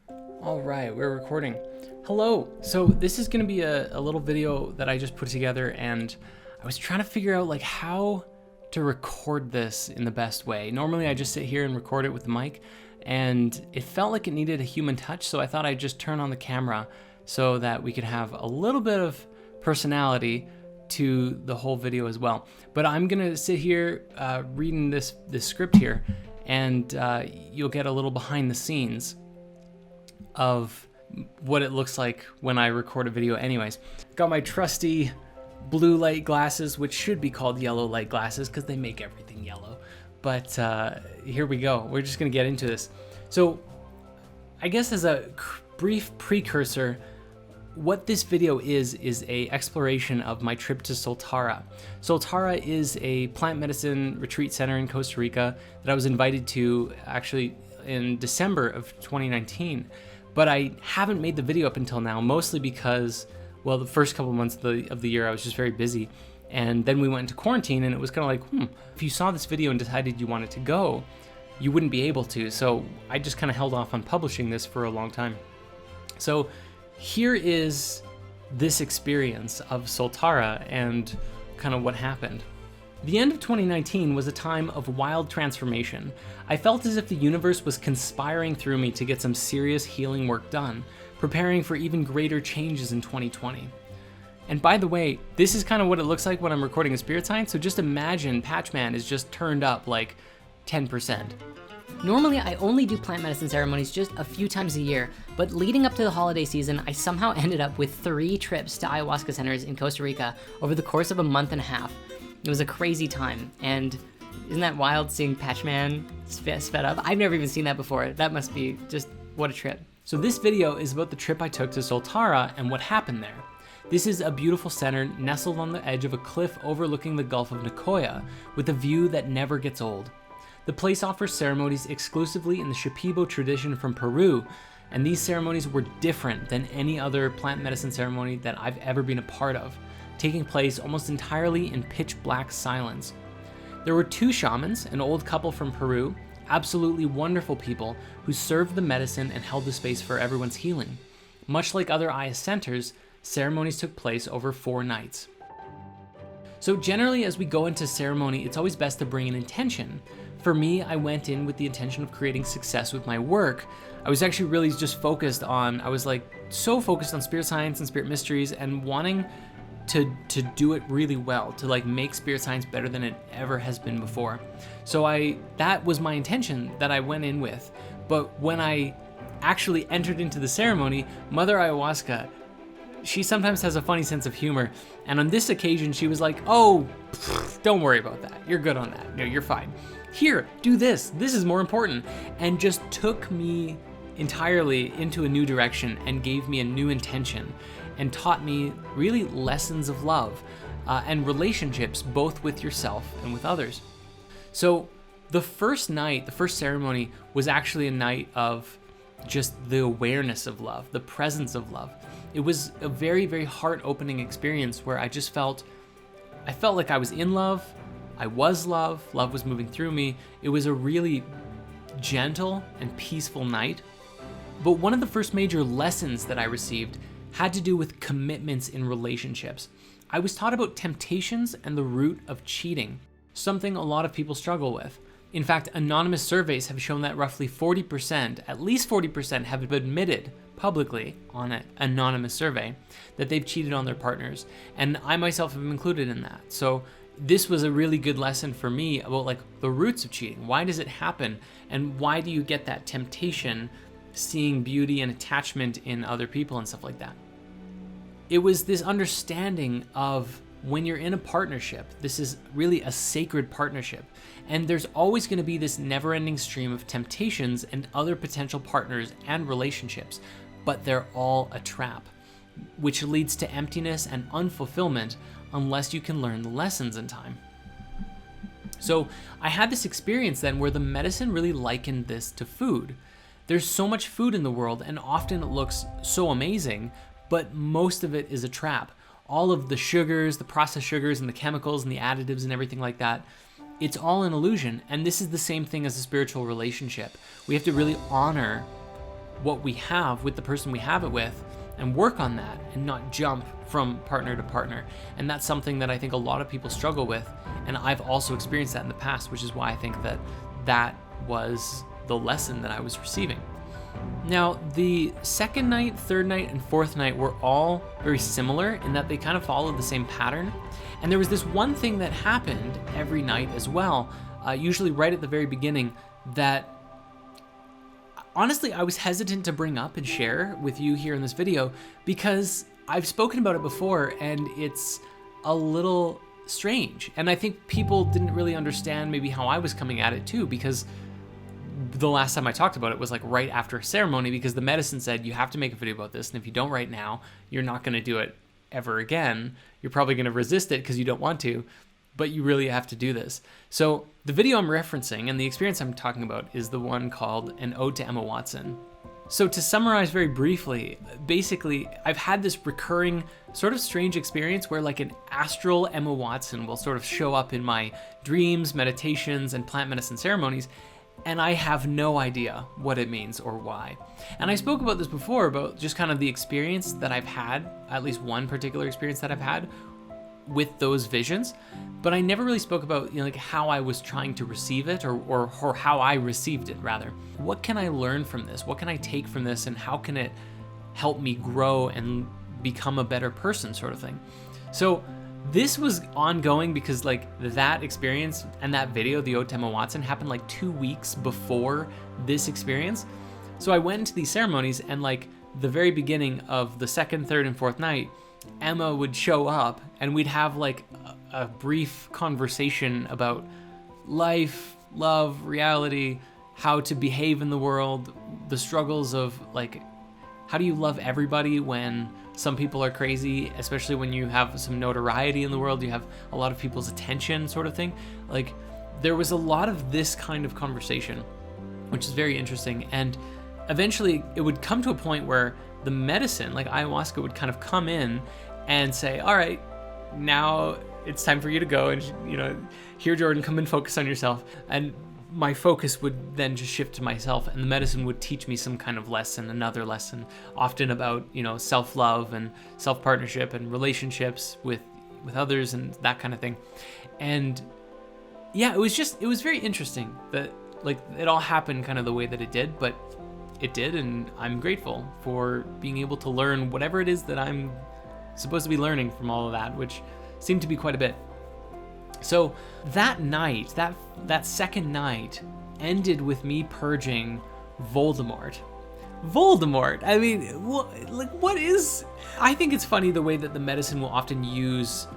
All right, we're recording. Hello. So this is going to be a little video that I just put together, and I was trying to figure out like how to record this in the best way. Normally I just sit here and record it with the mic, and it felt like it needed a human touch, so I thought I'd just turn on the camera so that we could have a little bit of personality to the whole video as well. But I'm going to sit here reading this script here, and you'll get a little behind the scenes of what it looks like when I record a video anyways. Got my trusty blue light glasses, which should be called yellow light glasses because they make everything yellow. But here we go. We're just gonna get into this. So I guess as a brief precursor, what this video is a exploration of my trip to Soltara. Soltara is a plant medicine retreat center in Costa Rica that I was invited to actually in December of 2019. But I haven't made the video up until now, mostly because, well, the first couple months of the year I was just very busy. And then we went into quarantine, and it was kind of like, if you saw this video and decided you wanted to go, you wouldn't be able to. So I just kind of held off on publishing this for a long time. So here is this experience of Soltara and kind of what happened. The end of 2019 was a time of wild transformation. I felt as if the universe was conspiring through me to get some serious healing work done, preparing for even greater changes in 2020. And by the way, this is kind of what it looks like when I'm recording a spirit science, so just imagine Patchman is just turned up like 10%. Normally, I only do plant medicine ceremonies just a few times a year, but leading up to the holiday season, I somehow ended up with 3 trips to ayahuasca centers in Costa Rica over the course of a month and a half. It was a crazy time, and isn't that wild seeing Patchman sped up? I've never even seen that before. That must be just, what a trip. So this video is about the trip I took to Soltara and what happened there. This is a beautiful center nestled on the edge of a cliff overlooking the Gulf of Nicoya with a view that never gets old. The place offers ceremonies exclusively in the Shipibo tradition from Peru, and these ceremonies were different than any other plant medicine ceremony that I've ever been a part of, taking place almost entirely in pitch black silence. There were 2 shamans, an old couple from Peru, absolutely wonderful people who served the medicine and held the space for everyone's healing. Much like other Aya centers, ceremonies took place over 4 nights. So generally as we go into ceremony, it's always best to bring an intention. For me, I went in with the intention of creating success with my work. I was actually really just focused on, so focused on spirit science and spirit mysteries and wanting to do it really well, to like make spirit science better than it ever has been before. So that was my intention that I went in with. But when I actually entered into the ceremony, Mother Ayahuasca, she sometimes has a funny sense of humor. And on this occasion, she was like, oh, don't worry about that. You're good on that. No, you're fine. Here, do this. This is more important. And just took me entirely into a new direction and gave me a new intention and taught me really lessons of love and relationships, both with yourself and with others. So the first night, the first ceremony was actually a night of just the awareness of love, the presence of love. It was a very, very heart-opening experience where I felt like I was in love, I was love was moving through me. It was a really gentle and peaceful night. But one of the first major lessons that I received had to do with commitments in relationships. I was taught about temptations and the root of cheating, something a lot of people struggle with. In fact, anonymous surveys have shown that roughly 40%, at least 40%, have admitted publicly on an anonymous survey that they've cheated on their partners. And I myself have been included in that. So this was a really good lesson for me about like the roots of cheating. Why does it happen? And why do you get that temptation, seeing beauty and attachment in other people and stuff like that? It was this understanding of when you're in a partnership, this is really a sacred partnership. And there's always going to be this never-ending stream of temptations and other potential partners and relationships, but they're all a trap, which leads to emptiness and unfulfillment unless you can learn the lessons in time. So I had this experience then where the medicine really likened this to food. There's so much food in the world, and often it looks so amazing, but most of it is a trap. All of the sugars, the processed sugars and the chemicals and the additives and everything like that, it's all an illusion. And this is the same thing as a spiritual relationship. We have to really honor what we have with the person we have it with and work on that and not jump from partner to partner. And that's something that I think a lot of people struggle with. And I've also experienced that in the past, which is why I think that that was the lesson that I was receiving. Now, the second night, third night, and fourth night were all very similar in that they kind of followed the same pattern. And there was this one thing that happened every night as well, usually right at the very beginning, that honestly I was hesitant to bring up and share with you here in this video because I've spoken about it before and it's a little strange. And I think people didn't really understand maybe how I was coming at it too, because the last time I talked about it was like right after a ceremony, because the medicine said you have to make a video about this, and if you don't right now, you're not going to do it ever again. You're probably going to resist it because you don't want to, but you really have to do this. So the video I'm referencing and the experience I'm talking about is the one called An Ode to Emma Watson. So to summarize very briefly, basically I've had this recurring sort of strange experience where like an astral Emma Watson will sort of show up in my dreams, meditations, and plant medicine ceremonies, and I have no idea what it means or why. And I spoke about this before, about just kind of the experience that I've had, at least one particular experience that I've had with those visions, but I never really spoke about, like how I was trying to receive it or how I received it rather. What can I learn from this? What can I take from this, and how can it help me grow and become a better person, sort of thing. So this was ongoing because like that experience and that video, the Ode to Emma Watson, happened like 2 weeks before this experience. So I went into these ceremonies, and like the very beginning of the second, third, and fourth night, Emma would show up and we'd have like a brief conversation about life, love, reality, how to behave in the world, the struggles of like, how do you love everybody when some people are crazy, especially when you have some notoriety in the world, you have a lot of people's attention, sort of thing. Like there was a lot of this kind of conversation, which is very interesting. And eventually it would come to a point where the medicine, like ayahuasca, would kind of come in and say, all right, now it's time for you to go, and here, Jordan, come and focus on yourself. And my focus would then just shift to myself, and the medicine would teach me some kind of lesson, another lesson, often about, self-love and self-partnership and relationships with others and that kind of thing. And yeah, it was very interesting that like it all happened kind of the way that it did, but it did, and I'm grateful for being able to learn whatever it is that I'm supposed to be learning from all of that, which seemed to be quite a bit. So that night, that second night, ended with me purging Voldemort. Voldemort! I mean, what is... I think it's funny the way that the medicine will often use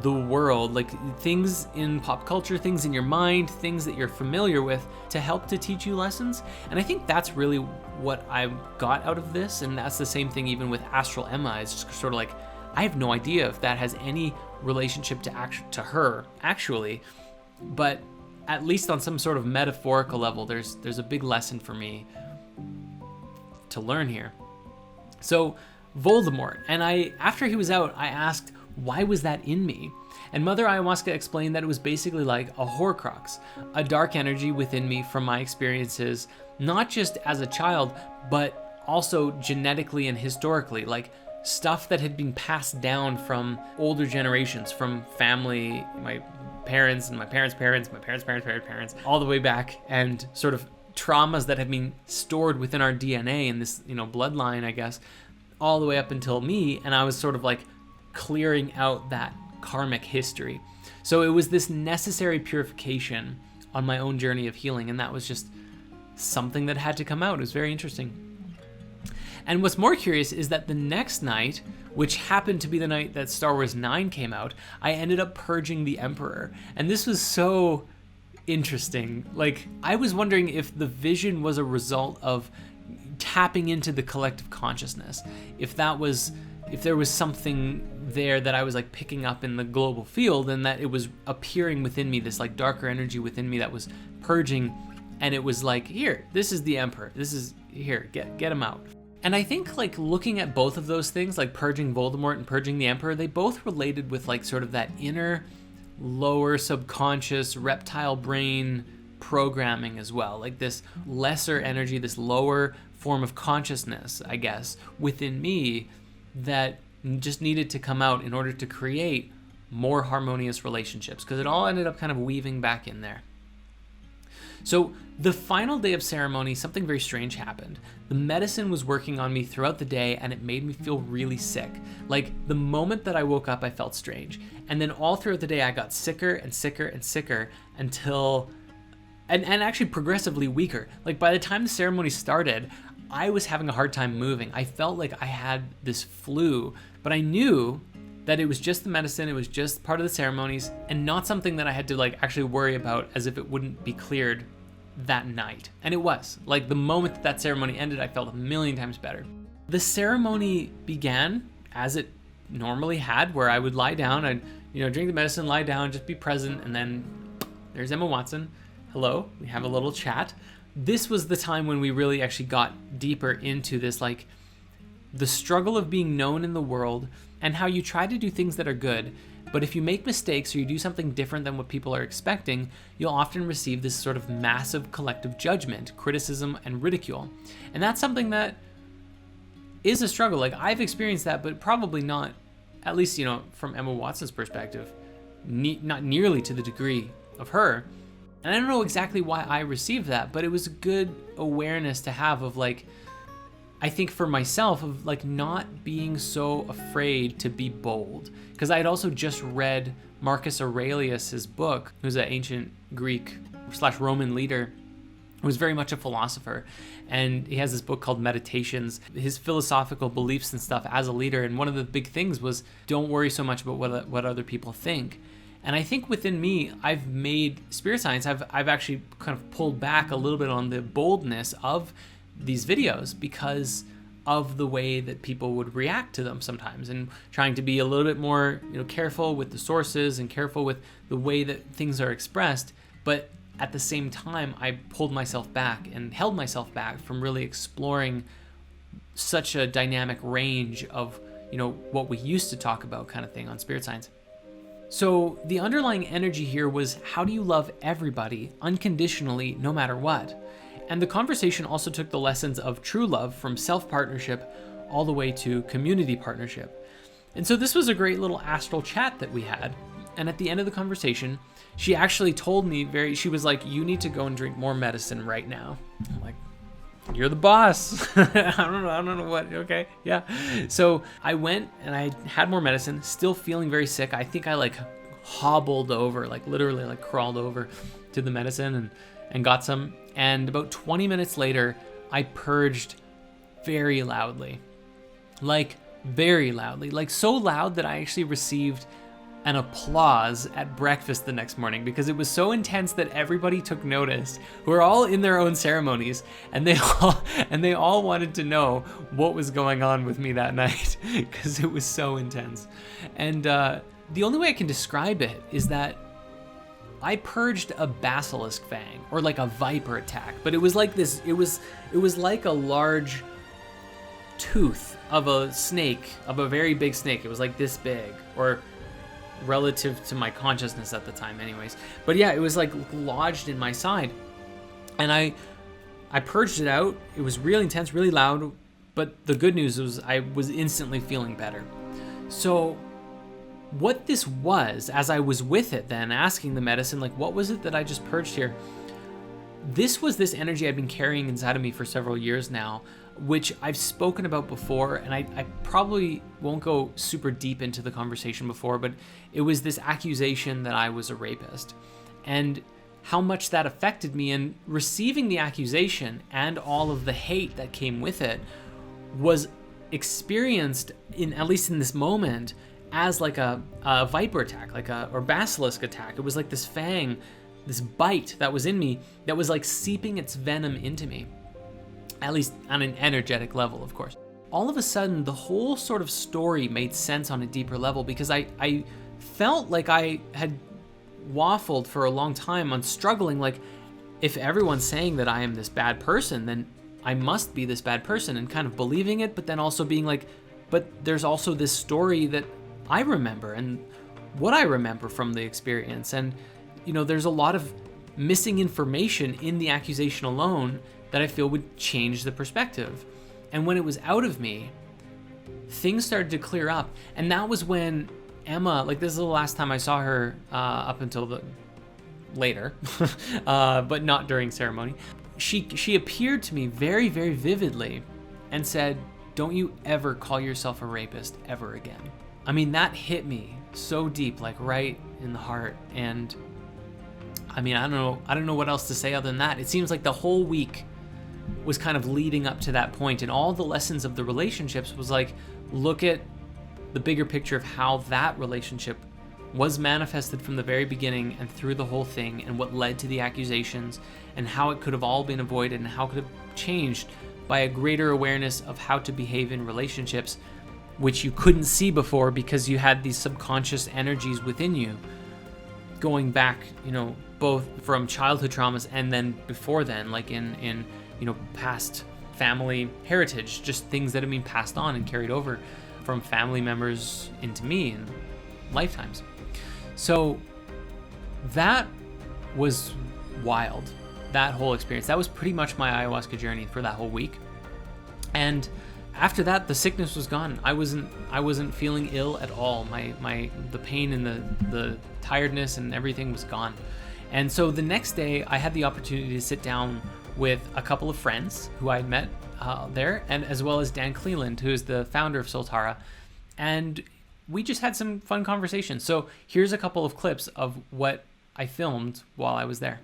the world, like things in pop culture, things in your mind, things that you're familiar with, to help to teach you lessons. And I think that's really what I got out of this, and that's the same thing even with Astral Emma. It's just sort of like, I have no idea if that has any relationship to her, actually, but at least on some sort of metaphorical level, there's a big lesson for me to learn here. So Voldemort, and after he was out, I asked, why was that in me? And Mother Ayahuasca explained that it was basically like a Horcrux, a dark energy within me from my experiences, not just as a child, but also genetically and historically, like stuff that had been passed down from older generations, from family, my parents and my parents' parents, my parents' parents' parents, all the way back, and sort of traumas that have been stored within our DNA in this, bloodline, I guess, all the way up until me. And I was sort of like clearing out that karmic history. So it was this necessary purification on my own journey of healing, and that was just something that had to come out. It was very interesting. And what's more curious is that the next night, which happened to be the night that Star Wars 9 came out, I ended up purging the Emperor. And this was so interesting. Like, I was wondering if the vision was a result of tapping into the collective consciousness. If there was something there that I was like picking up in the global field, and that it was appearing within me, this like darker energy within me that was purging, and it was like, here, this is the Emperor. This is, here, get him out. And I think like looking at both of those things, like purging Voldemort and purging the Emperor, they both related with like sort of that inner, lower subconscious reptile brain programming as well. Like this lesser energy, this lower form of consciousness, I guess, within me that just needed to come out in order to create more harmonious relationships, because it all ended up kind of weaving back in there. So the final day of ceremony, something very strange happened. The medicine was working on me throughout the day, and it made me feel really sick. Like, the moment that I woke up, I felt strange. And then all throughout the day, I got sicker and sicker and sicker until, and actually progressively weaker. Like, by the time the ceremony started, I was having a hard time moving. I felt like I had this flu, but I knew that it was just the medicine, it was just part of the ceremonies, and not something that I had to like actually worry about as if it wouldn't be cleared that night. And it was. Like, the moment that ceremony ended, I felt a million times better. The ceremony began as it normally had, where I would lie down, I'd, drink the medicine, lie down, just be present, and then there's Emma Watson. Hello, we have a little chat. This was the time when we really actually got deeper into this, like, the struggle of being known in the world, and how you try to do things that are good, but if you make mistakes or you do something different than what people are expecting, you'll often receive this sort of massive collective judgment, criticism, and ridicule. And that's something that is a struggle. Like, I've experienced that, but probably not, at least, from Emma Watson's perspective, not nearly to the degree of her. And I don't know exactly why I received that, but it was a good awareness to have of, like, I think for myself, of like not being so afraid to be bold. Because I had also just read Marcus Aurelius's book, who's an ancient Greek / Roman leader, who was very much a philosopher. And he has this book called Meditations, his philosophical beliefs and stuff as a leader. And one of the big things was, don't worry so much about what other people think. And I think within me, I've made spirit science, I've actually kind of pulled back a little bit on the boldness of these videos because of the way that people would react to them sometimes, and trying to be a little bit more careful with the sources and careful with the way that things are expressed. But at the same time, I pulled myself back and held myself back from really exploring such a dynamic range of what we used to talk about kind of thing on spirit science. So the underlying energy here was, how do you love everybody unconditionally no matter what? And the conversation also took the lessons of true love from self-partnership all the way to community partnership. And so this was a great little astral chat that we had. And at the end of the conversation, she actually told me she was like, you need to go and drink more medicine right now. I'm like, you're the boss. I don't know what, okay, yeah. So I went and I had more medicine, still feeling very sick. I think I like hobbled over, like literally like crawled over to the medicine and got some. And about 20 minutes later, I purged very loudly, like so loud that I actually received an applause at breakfast the next morning, because it was so intense that everybody took notice, who are all in their own ceremonies, and they all wanted to know what was going on with me that night, because it was so intense. And the only way I can describe it is that I purged a basilisk fang, or like a viper attack, but it was like this, it was like a large tooth of a snake, of a very big snake. It was like this big, or relative to my consciousness at the time anyways. But yeah, it was like lodged in my side. And I purged it out. It was really intense, really loud, but the good news was I was instantly feeling better. So what this was, as I was with it then, asking the medicine, like, what was it that I just purged here? This was this energy I've been carrying inside of me for several years now, which I've spoken about before, and I probably won't go super deep into the conversation before, but it was this accusation that I was a rapist, and how much that affected me. And receiving the accusation and all of the hate that came with it was experienced, at least in this moment, as like a viper attack, or basilisk attack. It was like this fang, this bite that was in me that was like seeping its venom into me, at least on an energetic level, of course. All of a sudden, the whole sort of story made sense on a deeper level, because I felt like I had waffled for a long time on struggling, like, if everyone's saying that I am this bad person, then I must be this bad person, and kind of believing it, but then also being like, but there's also this story that I remember and what I remember from the experience. And, there's a lot of missing information in the accusation alone that I feel would change the perspective. And when it was out of me, things started to clear up. And that was when Emma, like this is the last time I saw her up until the later, but not during ceremony. She appeared to me very, very vividly and said, "Don't you ever call yourself a rapist ever again." I mean, that hit me so deep, like right in the heart. And I mean, I don't know what else to say other than that. It seems like the whole week was kind of leading up to that point, and all the lessons of the relationships was like, look at the bigger picture of how that relationship was manifested from the very beginning and through the whole thing, and what led to the accusations, and how it could have all been avoided, and how it could have changed by a greater awareness of how to behave in relationships, which you couldn't see before because you had these subconscious energies within you going back, both from childhood traumas and then before then, like in past family heritage, just things that have been passed on and carried over from family members into me in lifetimes. So that was wild, that whole experience. That was pretty much my ayahuasca journey for that whole week. And after that, the sickness was gone. I wasn't feeling ill at all. The pain and the tiredness and everything was gone. And so the next day, I had the opportunity to sit down with a couple of friends who I had met there, and as well as Dan Cleland, who is the founder of Soltara. And we just had some fun conversations. So here's a couple of clips of what I filmed while I was there.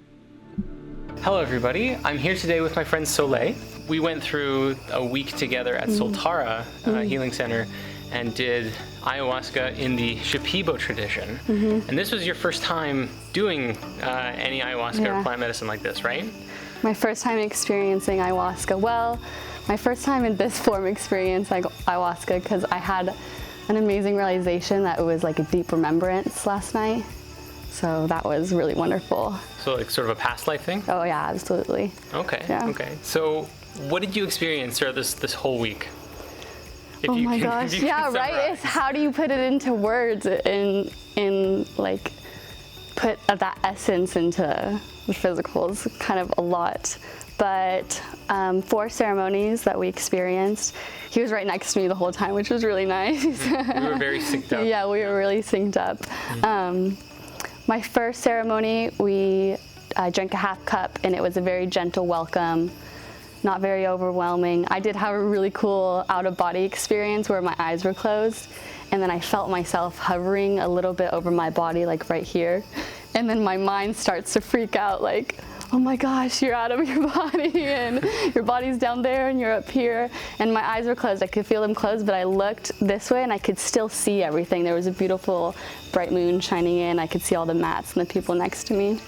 Hello everybody, I'm here today with my friend Soleil. We went through a week together at Soltara Healing Center and did ayahuasca in the Shipibo tradition. And this was your first time doing any ayahuasca or plant medicine like this, right? My first time experiencing ayahuasca. Well, my first time in this form experiencing ayahuasca, because I had an amazing realization that it was like a deep remembrance last night. So that was really wonderful. So like sort of a past life thing? Oh yeah, absolutely. Okay, yeah. Okay. So what did you experience throughout this whole week? Oh my gosh, yeah, right? It's how do you put it into words in like put that essence into the physical is kind of a lot. But 4 ceremonies that we experienced, he was right next to me the whole time, which was really nice. We were very synced up. Yeah, we were really synced up. My first ceremony, we drank a half cup, and it was a very gentle welcome, not very overwhelming. I did have a really cool out-of-body experience where my eyes were closed, and then I felt myself hovering a little bit over my body, like right here. And then my mind starts to freak out, like, oh my gosh, you're out of your body, and your body's down there, and you're up here. And my eyes were closed. I could feel them closed, but I looked this way, and I could still see everything. There was a beautiful bright moon shining in. I could see all the mats and the people next to me.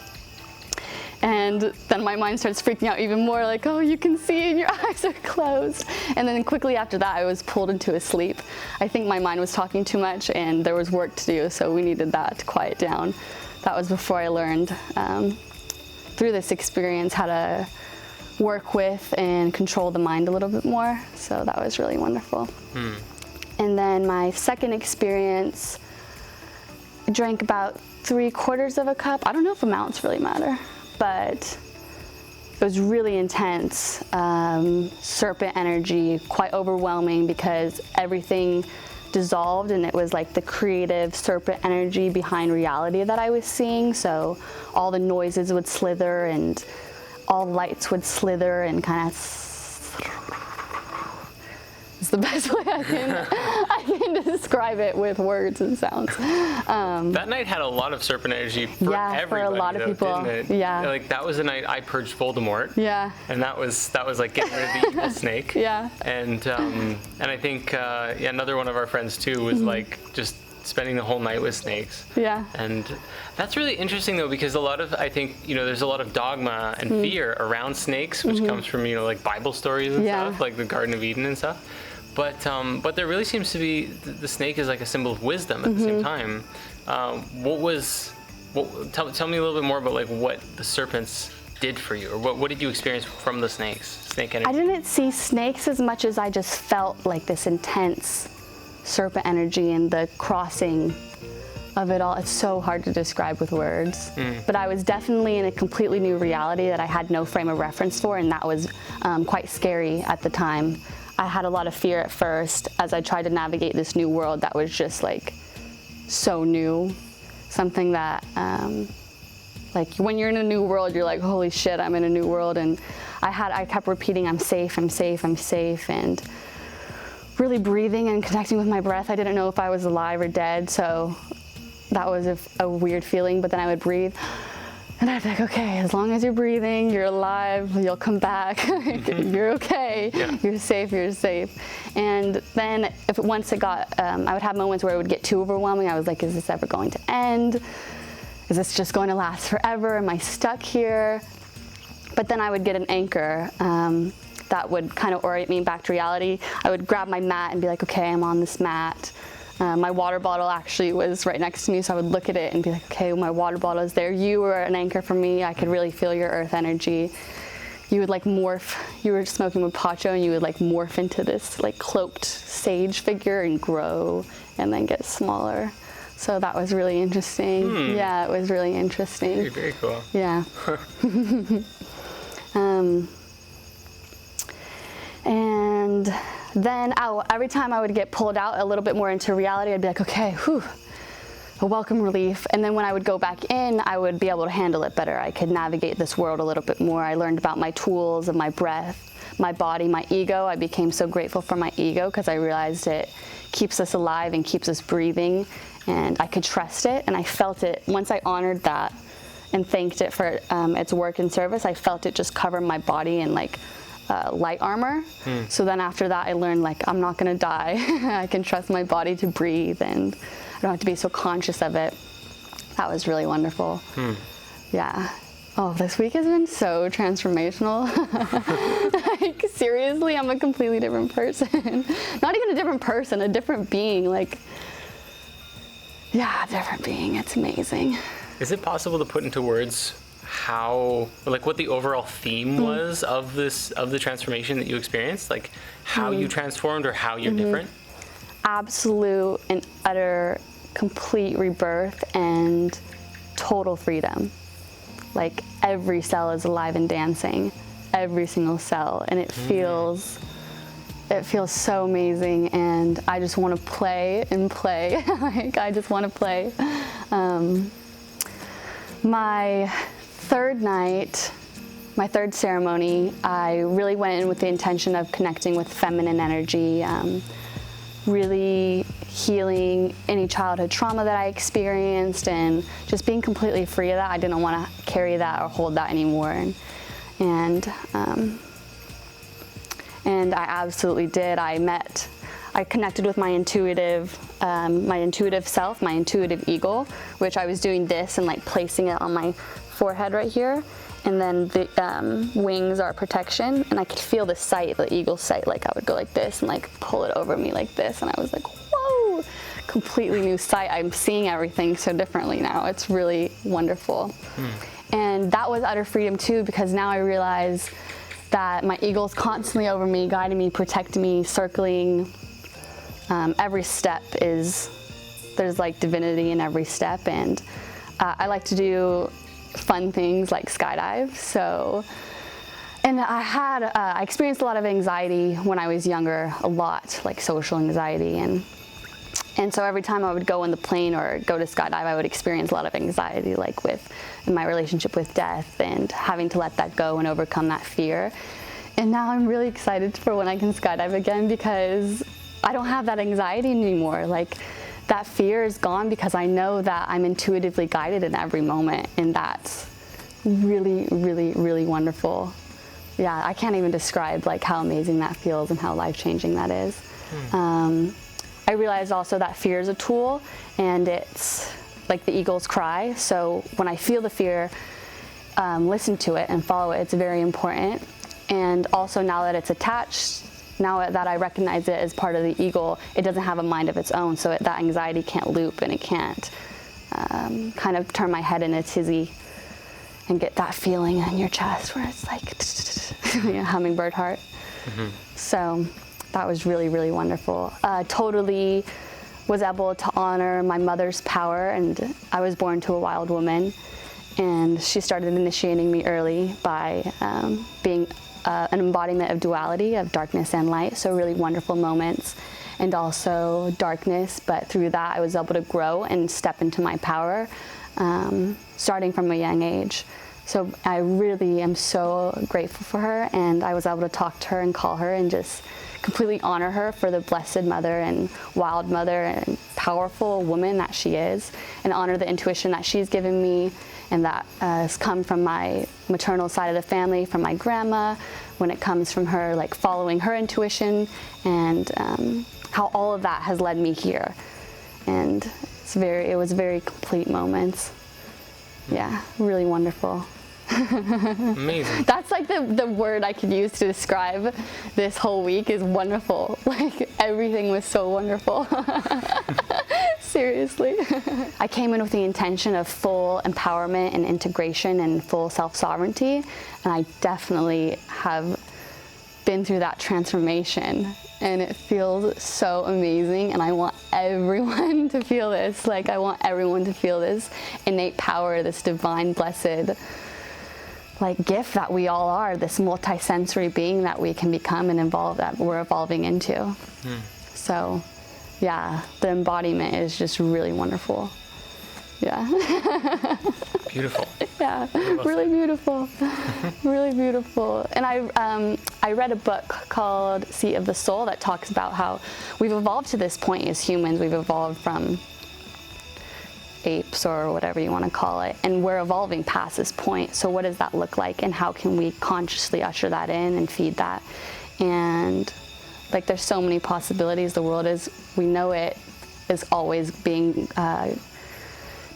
And then my mind starts freaking out even more, like, oh, you can see and your eyes are closed. And then quickly after that, I was pulled into a sleep. I think my mind was talking too much, and there was work to do, so we needed that to quiet down. That was before I learned through this experience how to work with and control the mind a little bit more. So that was really wonderful. And then my second experience, I drank about 3/4 of a cup. I don't know if amounts really matter, but it was really intense. Serpent energy, quite overwhelming because everything dissolved, and it was like the creative serpent energy behind reality that I was seeing. So all the noises would slither and all lights would slither and kind of it's the best way I can describe it with words and sounds. That night had a lot of serpent energy for everybody, for a lot of people. Didn't it? Yeah. Like that was the night I purged Voldemort. Yeah. And that was like getting rid of the evil snake. Yeah. And I think another one of our friends too was like just spending the whole night with snakes. Yeah. And that's really interesting though, because I think there's a lot of dogma and fear around snakes, which comes from like Bible stories and stuff, like the Garden of Eden and stuff. But there really seems to be the snake is like a symbol of wisdom at the same time. Tell me a little bit more about like what the serpents did for you, or what did you experience from the snake energy? I didn't see snakes as much as I just felt like this intense serpent energy and the crossing of it all. It's so hard to describe with words. But I was definitely in a completely new reality that I had no frame of reference for, and that was quite scary at the time. I had a lot of fear at first as I tried to navigate this new world that was just like so new. Something that, like when you're in a new world, you're like, holy shit, I'm in a new world. And I kept repeating, I'm safe, I'm safe, I'm safe. And really breathing and connecting with my breath. I didn't know if I was alive or dead. So that was a weird feeling, but then I would breathe. And I'd be like, okay, as long as you're breathing, you're alive, you'll come back, you're okay, Yeah. you're safe, you're safe. And then once it got, I would have moments where it would get too overwhelming. I was like, is this ever going to end? Is this just going to last forever? Am I stuck here? But then I would get an anchor that would kind of orient me back to reality. I would grab my mat and be like, okay, I'm on this mat. My water bottle actually was right next to me, so I would look at it and be like, okay, my water bottle is there. You were an anchor for me. I could really feel your earth energy. You would like morph. You were smoking with Pacho, and you would like morph into this like cloaked sage figure and grow and then get smaller. So that was really interesting. Yeah, it was really interesting. Very cool. Yeah. And then every time I would get pulled out a little bit more into reality, I'd be like, okay, whew, a welcome relief. And then when I would go back in, I would be able to handle it better. I could navigate this world a little bit more. I learned about my tools and my breath, my body, my ego. I became so grateful for my ego because I realized it keeps us alive and keeps us breathing, and I could trust it. And I felt it once I honored that and thanked it for its work and service. I felt it just cover my body in like light armor. So then after that, I learned like I'm not gonna die. I can trust my body to breathe, and I don't have to be so conscious of it. That was really wonderful. Yeah. Oh, this week has been so transformational. Like seriously, I'm a completely different person. Not even a different person, a different being. Like, yeah, a different being. It's amazing. Is it possible to put into words how, like, what the overall theme was of the transformation that you experienced? Like, how you transformed or how you're different? Absolute and utter complete rebirth and total freedom. Like, every cell is alive and dancing, every single cell, and it feels so amazing, and I just want to play and play. Like, I just want to play. My third night, my third ceremony, I really went in with the intention of connecting with feminine energy, really healing any childhood trauma that I experienced, and just being completely free of that. I didn't want to carry that or hold that anymore, and I absolutely did. I connected with my intuitive self, my intuitive eagle, which I was doing this and like placing it on my forehead right here, and then the wings are protection, and I could feel the sight, the eagle sight. Like I would go like this and like pull it over me like this, and I was like, whoa, completely new sight. I'm seeing everything so differently now. It's really wonderful. And that was utter freedom too, because now I realize that my eagle's constantly over me, guiding me, protecting me, circling. Every step there's like divinity in every step, and I like to do fun things like skydive. So, and I experienced a lot of anxiety when I was younger, a lot, like social anxiety, and so every time I would go in the plane or go to skydive, I would experience a lot of anxiety, like in my relationship with death, and having to let that go and overcome that fear. And now I'm really excited for when I can skydive again, because I don't have that anxiety anymore. Like, that fear is gone because I know that I'm intuitively guided in every moment, and that's really, really, really wonderful. Yeah, I can't even describe like how amazing that feels and how life-changing that is. I realized also that fear is a tool, and it's like the eagle's cry. So when I feel the fear, listen to it and follow it. It's very important. And also, now that it's attached, now that I recognize it as part of the eagle, it doesn't have a mind of its own, so that anxiety can't loop, and it can't kind of turn my head in a tizzy and get that feeling in your chest where it's like hummingbird heart. So that was really, really wonderful. Totally was able to honor my mother's power, and I was born to a wild woman, and she started initiating me early by being an embodiment of duality, of darkness and light, so really wonderful moments, and also darkness, but through that I was able to grow and step into my power, starting from a young age. So I really am so grateful for her, and I was able to talk to her and call her and just completely honor her for the blessed mother and wild mother and powerful woman that she is, and honor the intuition that she's given me, and that has come from my maternal side of the family, from my grandma, when it comes from her like following her intuition, and how all of that has led me here. And it was very complete moments. Yeah, really wonderful. Amazing. That's like the word I could use to describe this whole week, is wonderful. Like, everything was so wonderful. Seriously. I came in with the intention of full empowerment and integration and full self-sovereignty, and I definitely have been through that transformation, and it feels so amazing, and I want everyone to feel this. Like, I want everyone to feel this innate power, this divine blessed like gift that we all are, this multi-sensory being that we can become and evolve, that we're evolving into. So yeah, the embodiment is just really wonderful. Yeah. Beautiful. Yeah, really beautiful. Really beautiful. And I read a book called Seat of the Soul that talks about how we've evolved to this point as humans. We've evolved from apes, or whatever you want to call it, and we're evolving past this point. So what does that look like, and how can we consciously usher that in and feed that? And like, there's so many possibilities. The world, as we know it, is always being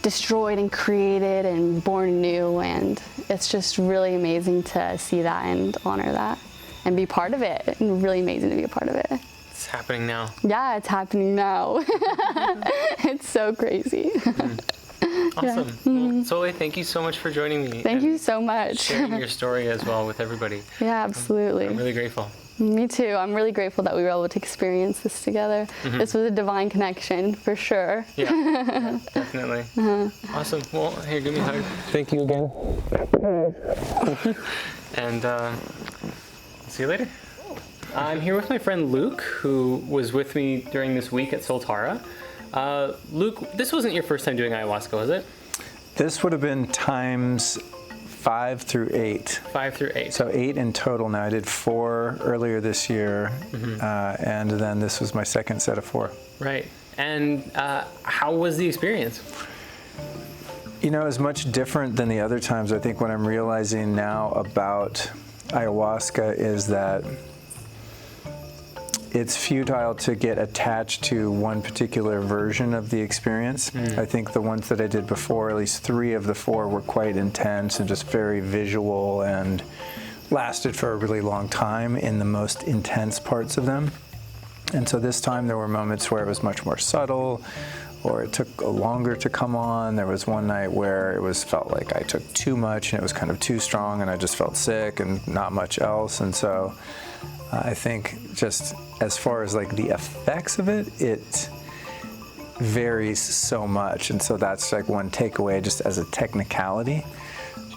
destroyed and created and born new, and it's just really amazing to see that and honor that and be part of it, and really amazing to be a part of it. It's happening now. Yeah, it's happening now. It's so crazy. Awesome. Yeah. Well, Sole, thank you so much for joining me. Thank you so much. Sharing your story as well with everybody. Yeah, absolutely. I'm really grateful. Me too. I'm really grateful that we were able to experience this together. This was a divine connection, for sure. Yeah, definitely. Awesome. Well, here, give me a hug. Thank you again. And see you later. I'm here with my friend Luke, who was with me during this week at Soltara. Luke, this wasn't your first time doing ayahuasca, was it? This would have been times 5 through 8. 5 through 8. So 8 in total now. I did 4 earlier this year, and then this was my second set of 4. Right. And how was the experience? You know, it's much different than the other times. I think what I'm realizing now about ayahuasca is that it's futile to get attached to one particular version of the experience. I think the ones that I did before, at least 3 of the 4, were quite intense and just very visual and lasted for a really long time in the most intense parts of them. And so this time there were moments where it was much more subtle, or it took longer to come on. There was one night where felt like I took too much and it was kind of too strong, and I just felt sick and not much else. And so I think just as far as like the effects of it, it varies so much. And so that's like one takeaway just as a technicality.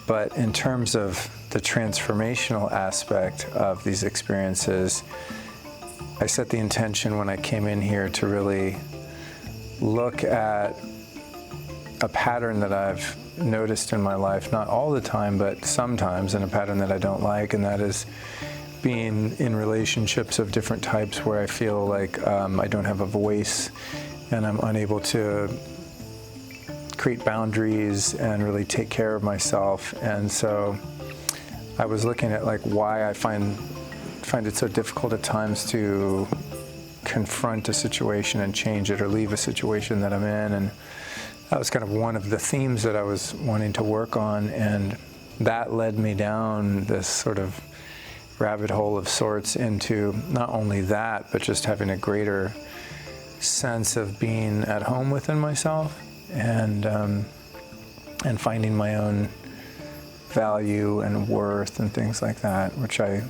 But in terms of the transformational aspect of these experiences, I set the intention when I came in here to really look at a pattern that I've noticed in my life, not all the time, but sometimes, and a pattern that I don't like, and that is being in relationships of different types where I feel like I don't have a voice and I'm unable to create boundaries and really take care of myself. And so I was looking at like why I find it so difficult at times to confront a situation and change it, or leave a situation that I'm in. And that was kind of one of the themes that I was wanting to work on, and that led me down this sort of rabbit hole of sorts into not only that, but just having a greater sense of being at home within myself, and finding my own value and worth and things like that, which I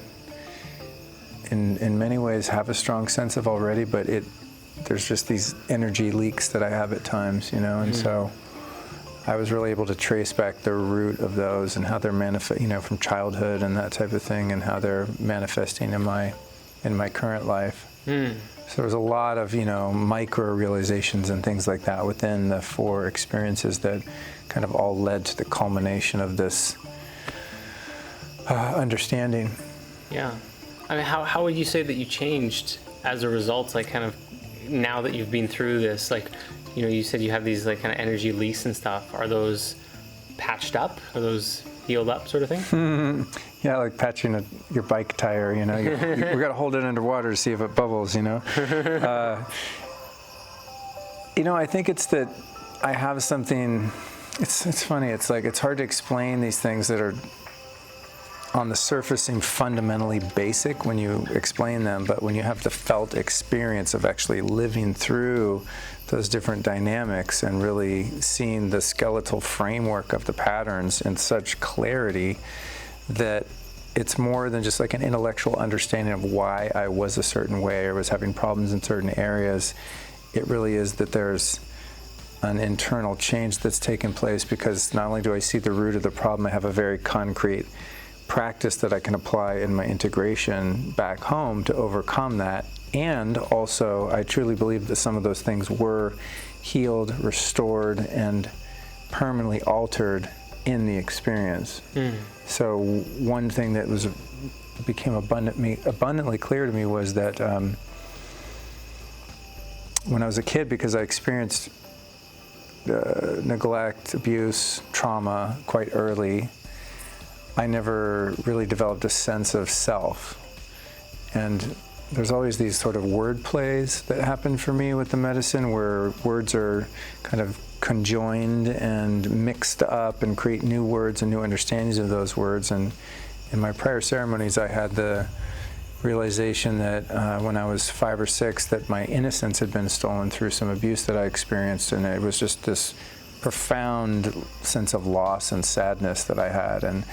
in many ways have a strong sense of already, but there's just these energy leaks that I have at times, you know. And so I was really able to trace back the root of those and how they're from childhood and that type of thing, and how they're manifesting in my current life. So there's a lot of, micro realizations and things like that within the 4 experiences that kind of all led to the culmination of this understanding. Yeah. I mean, how would you say that you changed as a result, like kind of now that you've been through this, like, you said you have these like kind of energy leaks and stuff. Are those patched up? Are those healed up sort of thing? Yeah, like patching your bike tire, we got to hold it underwater to see if it bubbles, I think it's that I have something, it's funny, it's like, it's hard to explain these things that are on the surface seem fundamentally basic when you explain them, but when you have the felt experience of actually living through those different dynamics and really seeing the skeletal framework of the patterns in such clarity, that it's more than just like an intellectual understanding of why I was a certain way or was having problems in certain areas. It really is that there's an internal change that's taken place, because not only do I see the root of the problem, I have a very concrete practice that I can apply in my integration back home to overcome that. And also, I truly believe that some of those things were healed, restored, and permanently altered in the experience. So one thing that became abundantly clear to me was that when I was a kid, because I experienced neglect, abuse, trauma quite early, I never really developed a sense of self. And there's always these sort of word plays that happen for me with the medicine, where words are kind of conjoined and mixed up and create new words and new understandings of those words. And in my prior ceremonies, I had the realization that when I was 5 or 6, that my innocence had been stolen through some abuse that I experienced, and it was just this profound sense of loss and sadness that I had. And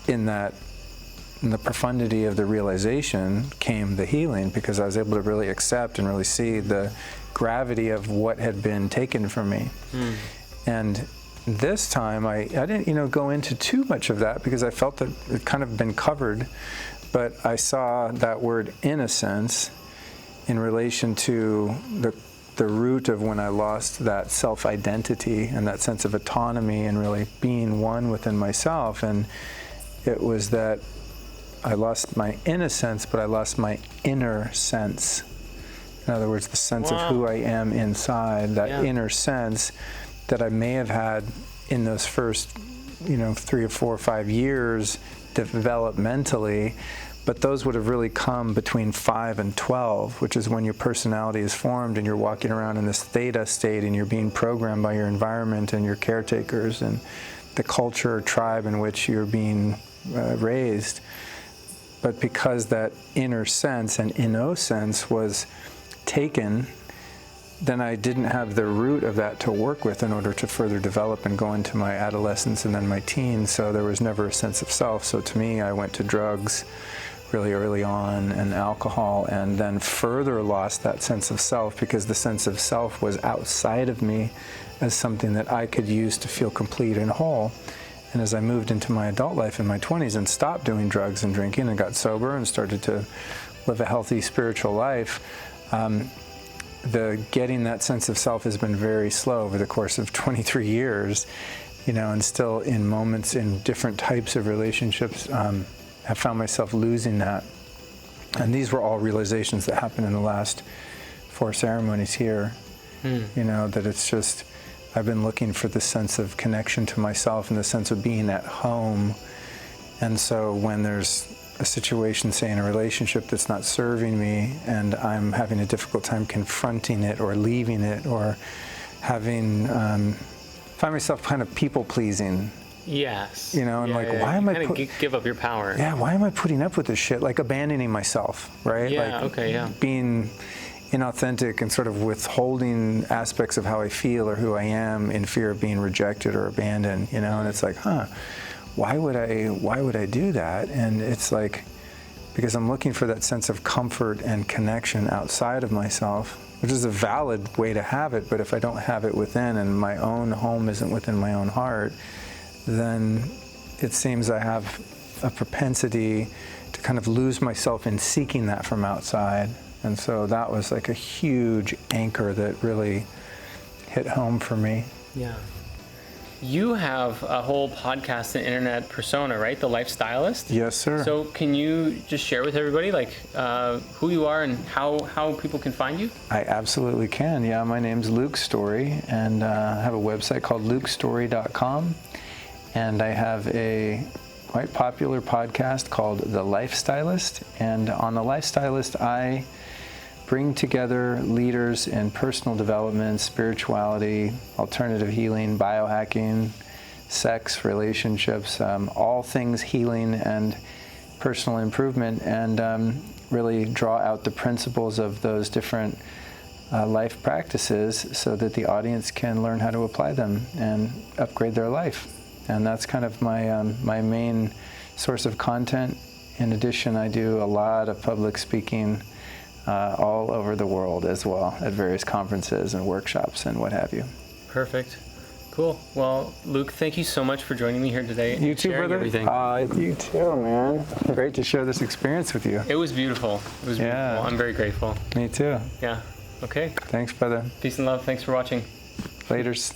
in the profundity of the realization came the healing, because I was able to really accept and really see the gravity of what had been taken from me. And this time I didn't go into too much of that, because I felt that it kind of been covered, but I saw that word innocence in relation to the root of when I lost that self-identity and that sense of autonomy and really being one within myself. And it was that I lost my innocence, but I lost my inner sense. In other words, the sense of who I am inside, that inner sense that I may have had in those first, 3 or 4 or 5 years developmentally, but those would have really come between 5 and 12, which is when your personality is formed and you're walking around in this theta state and you're being programmed by your environment and your caretakers and the culture or tribe in which you're being raised. But because that inner sense and innocence was taken, then I didn't have the root of that to work with in order to further develop and go into my adolescence and then my teens. So there was never a sense of self. So to me, I went to drugs really early on and alcohol, and then further lost that sense of self, because the sense of self was outside of me as something that I could use to feel complete and whole. And as I moved into my adult life in my 20s and stopped doing drugs and drinking and got sober and started to live a healthy spiritual life, the getting that sense of self has been very slow over the course of 23 years, and still in moments in different types of relationships, have found myself losing that. And these were all realizations that happened in the last 4 ceremonies here, that it's just, I've been looking for the sense of connection to myself and the sense of being at home. And so when there's a situation, say in a relationship that's not serving me, and I'm having a difficult time confronting it or leaving it, or having, find myself kind of people-pleasing. Yes. Why am I give up your power? Yeah, why am I putting up with this shit? Like abandoning myself, right? Yeah, Being inauthentic and sort of withholding aspects of how I feel or who I am in fear of being rejected or abandoned, and it's like, why would I do that? And it's like, because I'm looking for that sense of comfort and connection outside of myself, which is a valid way to have it, but if I don't have it within and my own home isn't within my own heart, then it seems I have a propensity to kind of lose myself in seeking that from outside. And so that was like a huge anchor that really hit home for me. Yeah. You have a whole podcast and internet persona, right? The Lifestylist? Yes, sir. So can you just share with everybody like who you are and how people can find you? I absolutely can. Yeah, my name's Luke Story, and I have a website called lukestory.com, and I have a quite popular podcast called The Lifestylist, and on The Lifestylist I bring together leaders in personal development, spirituality, alternative healing, biohacking, sex, relationships, all things healing and personal improvement, and really draw out the principles of those different life practices so that the audience can learn how to apply them and upgrade their life. And that's kind of my, my main source of content. In addition, I do a lot of public speaking all over the world as well, at various conferences and workshops and what have you. Perfect. Cool. Well, Luke, thank you so much for joining me here today. You too, brother. Everything. You too, man. Great to share this experience with you. It was beautiful. It was beautiful. I'm very grateful. Me too. Yeah. Okay. Thanks, brother. Peace and love. Thanks for watching. Laters.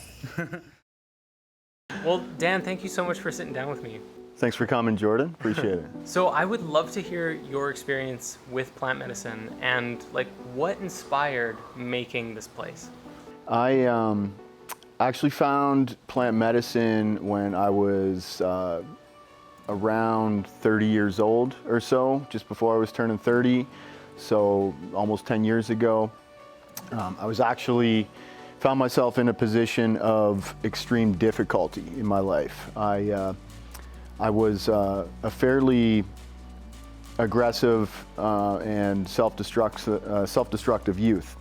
Well, Dan, thank you so much for sitting down with me. Thanks for coming, Jordan. Appreciate it. So I would love to hear your experience with plant medicine and like what inspired making this place. I actually found plant medicine when I was around 30 years old or so, just before I was turning 30, so almost 10 years ago. I was actually found myself in a position of extreme difficulty in my life. I was a fairly aggressive and self-destructive youth.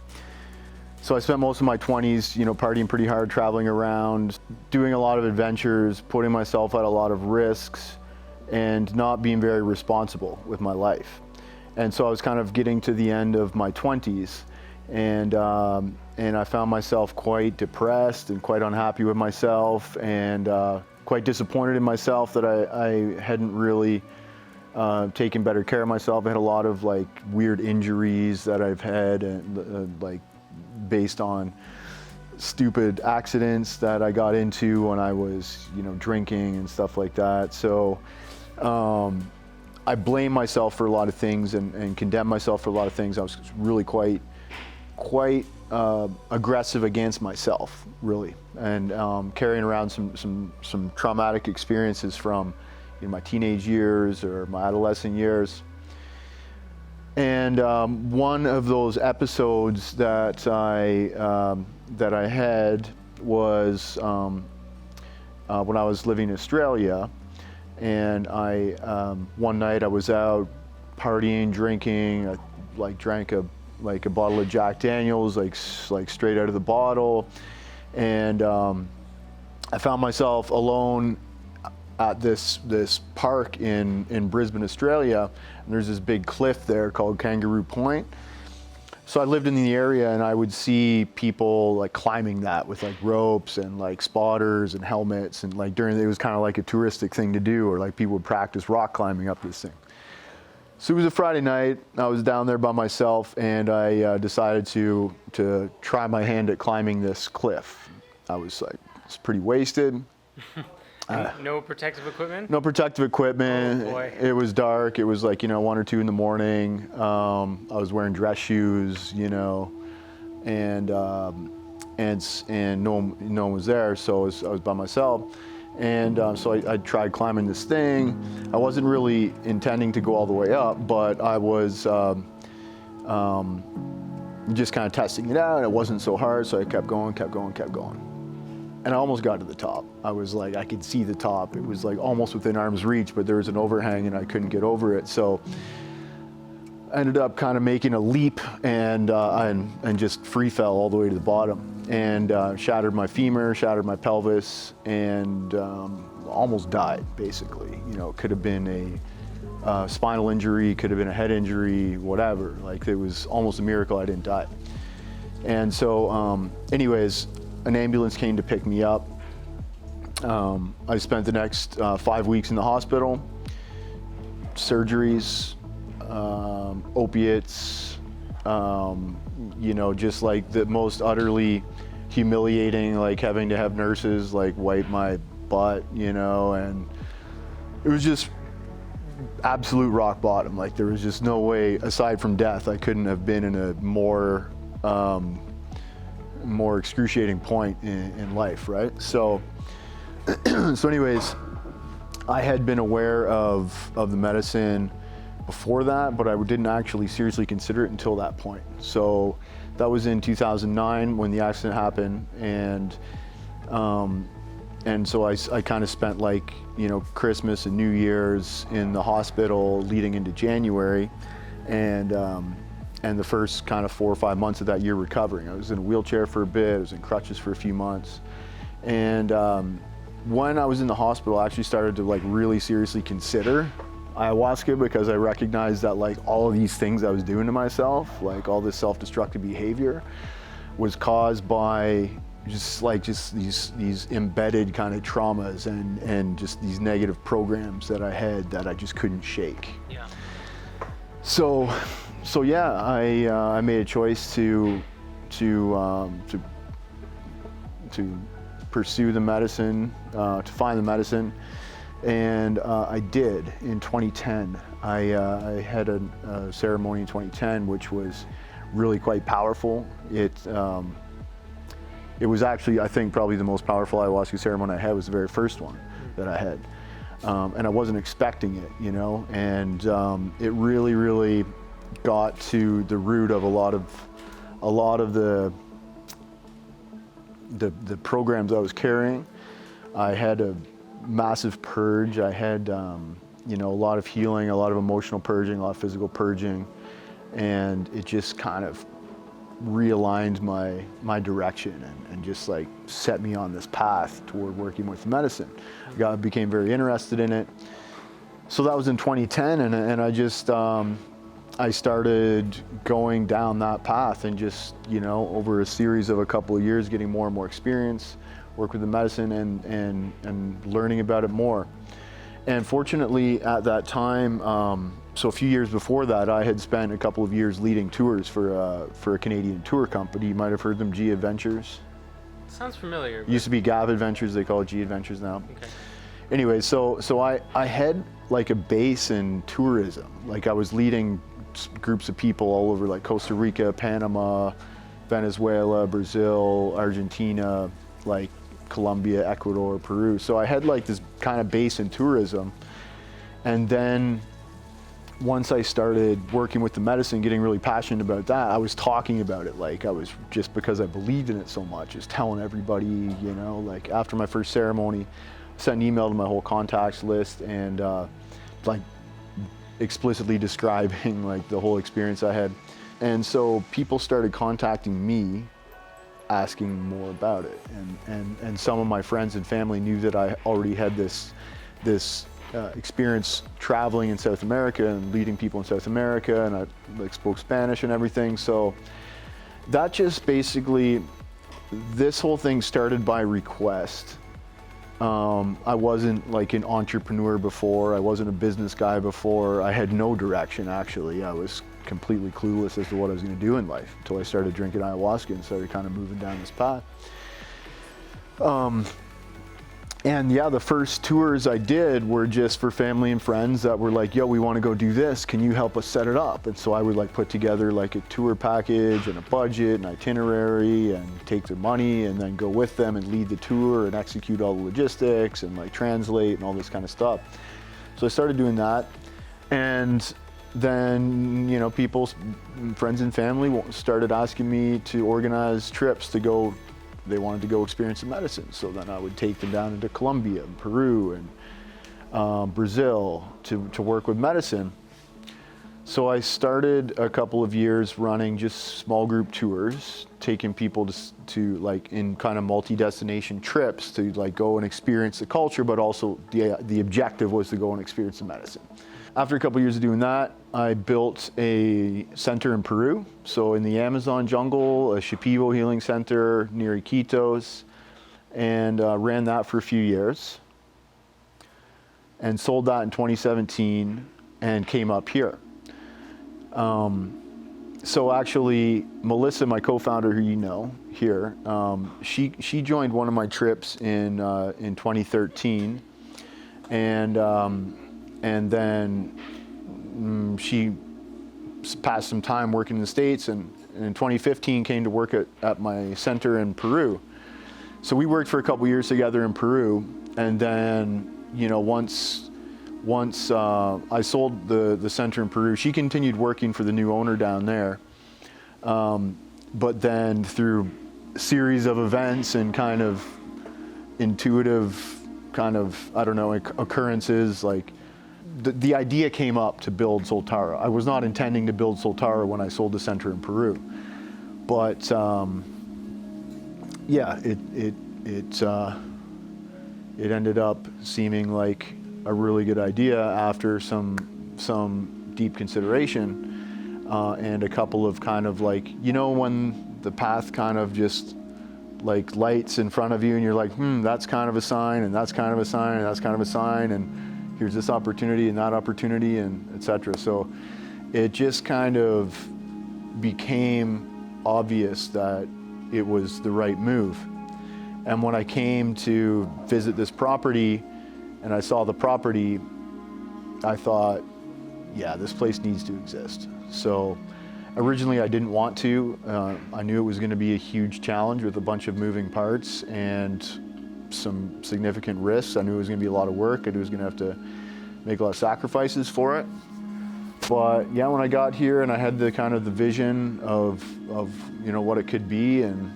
So I spent most of my 20s, partying pretty hard, traveling around, doing a lot of adventures, putting myself at a lot of risks, and not being very responsible with my life. And so I was kind of getting to the end of my 20s, and I found myself quite depressed and quite unhappy with myself, and quite disappointed in myself that I hadn't really taken better care of myself. I had a lot of like weird injuries that I've had, and like based on stupid accidents that I got into when I was, drinking and stuff like that. So I blame myself for a lot of things and condemn myself for a lot of things. I was really quite aggressive against myself, really, and carrying around some traumatic experiences from my teenage years or my adolescent years. And one of those episodes that I had was when I was living in Australia, and one night I was out partying, drinking. I drank a bottle of Jack Daniels, like straight out of the bottle, and I found myself alone at this park in Brisbane, Australia, and there's this big cliff there called Kangaroo Point. So I lived in the area, and I would see people like climbing that with like ropes and like spotters and helmets, and like it was kind of like a touristic thing to do, or like people would practice rock climbing up this thing. So it was a Friday night. I was down there by myself, and I decided to try my hand at climbing this cliff. I was pretty wasted. No protective equipment? No protective equipment. Oh boy. It was dark. It was 1 or 2 in the morning. I was wearing dress shoes, and no one was there, so I was by myself. And so I tried climbing this thing. I wasn't really intending to go all the way up, but I was just kind of testing it out. It wasn't so hard, so I kept going. And I almost got to the top. I was I could see the top. It was almost within arm's reach, but there was an overhang and I couldn't get over it. So I ended up kind of making a leap and just free fell all the way to the bottom, and shattered my femur, shattered my pelvis, and almost died, basically. It could have been spinal injury, could have been a head injury, whatever. Like, it was almost a miracle I didn't die. And so, anyways, an ambulance came to pick me up. I spent the next 5 weeks in the hospital, surgeries, opiates, you know, just like the most utterly humiliating, like having to have nurses like wipe my butt, you know, and it was just absolute rock bottom. Like, there was just no way, aside from death, I couldn't have been in a more excruciating point in life, right? So, so anyways, I had been aware of the medicine before that, but I didn't actually seriously consider it until that point. So that was in 2009 when the accident happened, and so I kind of spent, like, you know, Christmas and New Year's in the hospital leading into January, and the first kind of 4 or 5 months of that year recovering. I was in a wheelchair for a bit, I was in crutches for a few months, and when I was in the hospital, I actually started to, like, really seriously consider ayahuasca, because I recognized that, like, all of these things I was doing to myself, like all this self-destructive behavior, was caused by just these embedded kind of traumas and just these negative programs that I had that I just couldn't shake. Yeah. So yeah, I made a choice to pursue the medicine, to find the medicine, and I did in 2010. I had a ceremony in 2010, which was really quite powerful. It was actually, I think, probably the most powerful ayahuasca ceremony I had. Was the very first one that I had, and I wasn't expecting it, you know. And it really, really got to the root of a lot of the programs I was carrying. I had a massive purge. I had, you know, a lot of healing, a lot of emotional purging, a lot of physical purging, and it just kind of realigned my direction and just, like, set me on this path toward working with medicine. I became very interested in it. So that was in 2010, and I just I started going down that path, and just, you know, over a series of a couple of years, getting more and more experience, work with the medicine, and learning about it more. And fortunately, at that time, so a few years before that, I had spent a couple of years leading tours for a Canadian tour company. You might have heard them, G Adventures. Sounds familiar. It used to be Gav Adventures, they call it G Adventures now. Okay. Anyway, so I had, like, a base in tourism. Like, I was leading groups of people all over, like, Costa Rica, Panama, Venezuela, Brazil, Argentina, like Colombia, Ecuador, Peru. So I had, like, this kind of base in tourism. And then once I started working with the medicine, getting really passionate about that, I was talking about it. Like, I was, just because I believed in it so much, just telling everybody, you know. Like, after my first ceremony, I sent an email to my whole contacts list, and like, explicitly describing, like, the whole experience I had. And so people started contacting me, asking more about it, and some of my friends and family knew that I already had this experience traveling in South America and leading people in South America, and I, like, spoke Spanish and everything. So that just basically, this whole thing started by request. I wasn't, like, an entrepreneur before. I wasn't a business guy before. I had no direction, actually. I was completely clueless as to what I was going to do in life until I started drinking ayahuasca and started kind of moving down this path. And yeah, the first tours I did were just for family and friends that were like, yo, we want to go do this. Can you help us set it up? And so I would, like, put together, like, a tour package and a budget and itinerary, and take their money and then go with them and lead the tour and execute all the logistics and, like, translate and all this kind of stuff. So I started doing that. And then, you know, people, friends and family started asking me to organize trips to go. They wanted to go experience the medicine. So then I would take them down into Colombia and Peru and Brazil to work with medicine. So I started a couple of years running just small group tours, taking people to like, in kind of multi-destination trips to, like, go and experience the culture, but also the objective was to go and experience the medicine. after a couple years of doing that, I built a center in Peru. So in the Amazon jungle, a Shipibo healing center near Iquitos, and ran that for a few years. And sold that in 2017 and came up here. So actually, Melissa, my co-founder, who you know here, she joined one of my trips in 2013, and then she passed some time working in the States, and in 2015 came to work at my center in Peru. So we worked for a couple years together in Peru, and then once I sold the center in Peru, she continued working for the new owner down there. But then through a series of events and kind of intuitive occurrences, like the idea came up to build Soltara. I was not intending to build Soltara when I sold the center in Peru. But yeah, it ended up seeming like a really good idea after some deep consideration and a couple of kind of like, when the path kind of just like lights in front of you and you're like, that's kind of a sign, and that's kind of a sign, and that's kind of a sign, and here's this opportunity and that opportunity, and etc. So it just kind of became obvious that it was the right move. And when I came to visit this property and I saw the property, I thought, yeah, this place needs to exist. So originally I didn't want to. I knew it was going to be a huge challenge with a bunch of moving parts and some significant risks. I knew it was going to be a lot of work. I knew I was going to have to make a lot of sacrifices for it. But yeah, when I got here and I had the kind of the vision of what it could be, and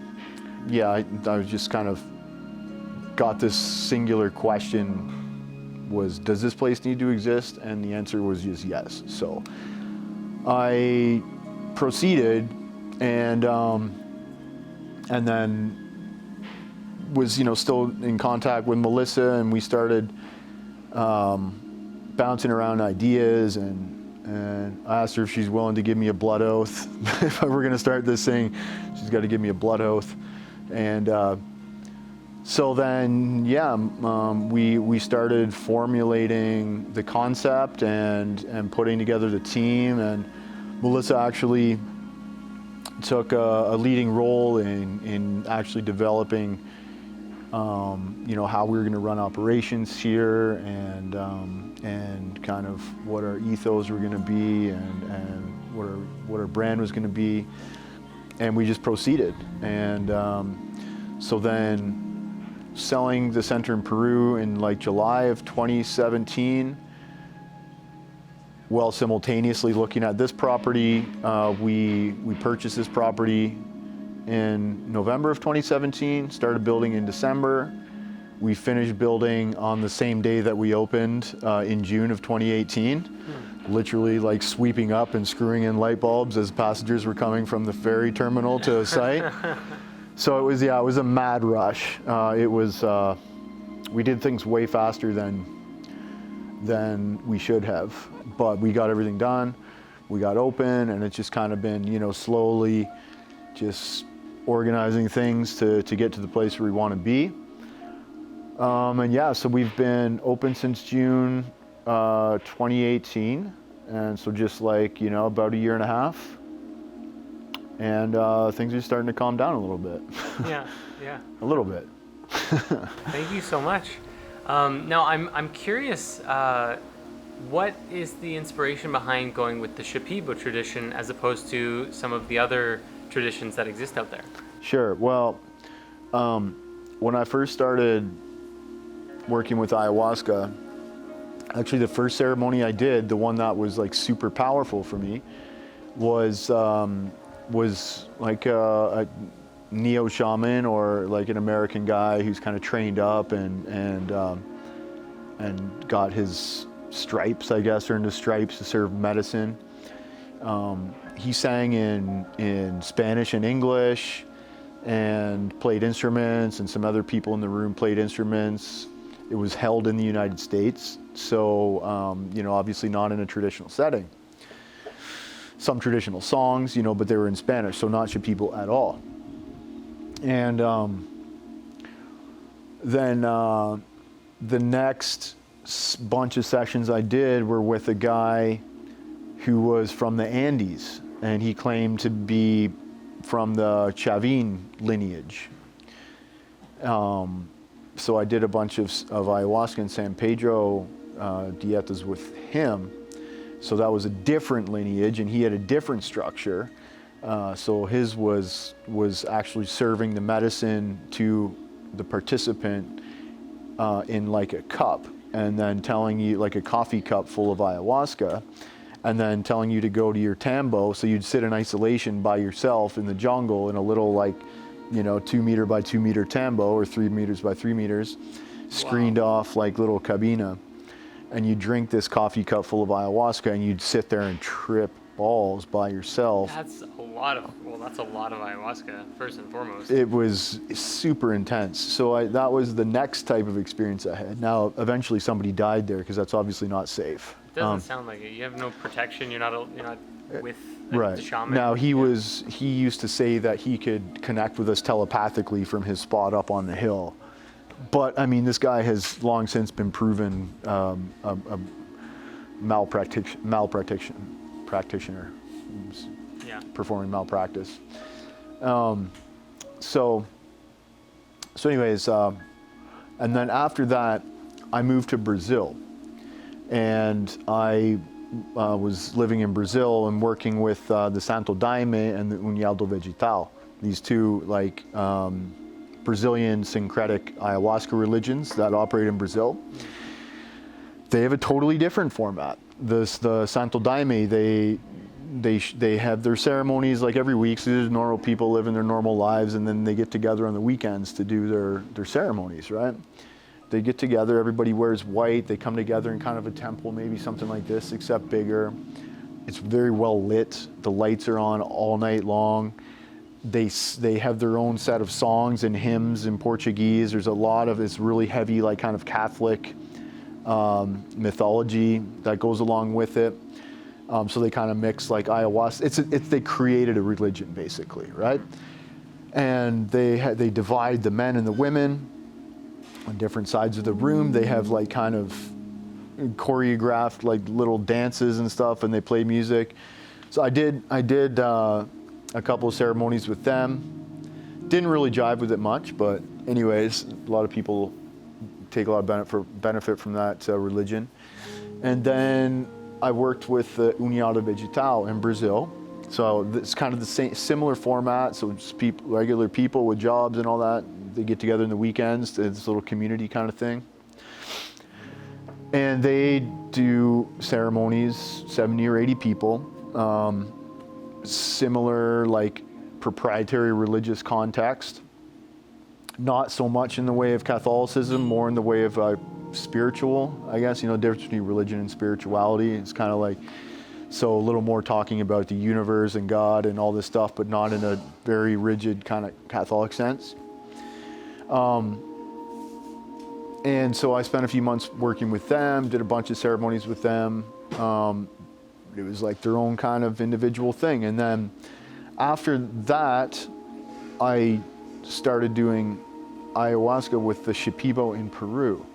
yeah, I was just kind of got this singular question was, does this place need to exist? And the answer was just yes. So I proceeded and then was still in contact with Melissa, and we started bouncing around ideas, and I asked her if she's willing to give me a blood oath. If I were going to start this thing, she's got to give me a blood oath. And so then, yeah, we started formulating the concept and putting together the team. And Melissa actually took a leading role in actually developing, how we were going to run operations here, and kind of what our ethos were going to be, and what our brand was going to be, and we just proceeded. And so then, selling the center in Peru in like July of 2017, while simultaneously looking at this property, we purchased this property in November of 2017, started building in December. We finished building on the same day that we opened in June of 2018, literally like sweeping up and screwing in light bulbs as passengers were coming from the ferry terminal to the site. So it was a mad rush. We did things way faster than we should have, but we got everything done. We got open, and it's just kind of been, slowly just organizing things to get to the place where we want to be. And yeah, so we've been open since June 2018, and so just like, about a year and a half. And things are starting to calm down a little bit. Yeah. A little bit. Thank you so much. Now I'm curious, what is the inspiration behind going with the Shipibo tradition as opposed to some of the other traditions that exist out there? Sure. Well, when I first started working with ayahuasca, actually the first ceremony I did, the one that was like super powerful for me, was like a neo shaman, or like an American guy who's kind of trained up and got his stripes, I guess, earned his stripes to serve medicine. He sang in Spanish and English and played instruments, and some other people in the room played instruments. It was held in the United States, so obviously not in a traditional setting. Some traditional songs, but they were in Spanish, so not Shipibo at all. And then the next bunch of sessions I did were with a guy who was from the Andes, and he claimed to be from the Chavin lineage. So I did a bunch of ayahuasca in San Pedro dietas with him. So that was a different lineage, and he had a different structure. So his was actually serving the medicine to the participant in like a cup, and then telling you, like a coffee cup full of ayahuasca, and then telling you to go to your tambo. So you'd sit in isolation by yourself in the jungle in a little 2 meter by 2 meter tambo, or 3 meters by 3 meters, screened off like little cabina. And you drink this coffee cup full of ayahuasca, and you'd sit there and trip balls by yourself. That's a lot of ayahuasca, first and foremost. It was super intense. So that was the next type of experience I had. Now, eventually somebody died there, because that's obviously not safe. It doesn't sound like it. You have no protection. You're not with right. the shaman. Now, he used to say that he could connect with us telepathically from his spot up on the hill. But, I mean, this guy has long since been proven a practitioner, performing malpractice. So anyways, and then after that, I moved to Brazil. And I was living in Brazil and working with the Santo Daime and the Untitled Vegetal. These two, Brazilian syncretic ayahuasca religions that operate in Brazil. They have a totally different format. The Santo Daime, they have their ceremonies like every week. So there's normal people living their normal lives, and then they get together on the weekends to do their ceremonies, right? They get together, everybody wears white, they come together in kind of a temple, maybe something like this, except bigger. It's very well lit, the lights are on all night long. They have their own set of songs and hymns in Portuguese. There's a lot of this really heavy, kind of Catholic mythology that goes along with it. So they kind of mix ayahuasca. They created a religion, basically, right? And they divide the men and the women on different sides of the room. They have kind of choreographed little dances and stuff, and they play music. So I did a couple of ceremonies with them. Didn't really jive with it much, but anyways, a lot of people take a lot of benefit from that religion. And then I worked with the Untitled Vegetal in Brazil. So it's kind of the same, similar format. So just regular people with jobs and all that. They get together in the weekends. It's this little community kind of thing. And they do ceremonies, 70 or 80 people. Similar, proprietary religious context. Not so much in the way of Catholicism, more in the way of spiritual, I guess. The difference between religion and spirituality. It's kind of so a little more talking about the universe and God and all this stuff, but not in a very rigid kind of Catholic sense. And so I spent a few months working with them, did a bunch of ceremonies with them. It was their own kind of individual thing. And then after that, I started doing ayahuasca with the Shipibo in Peru.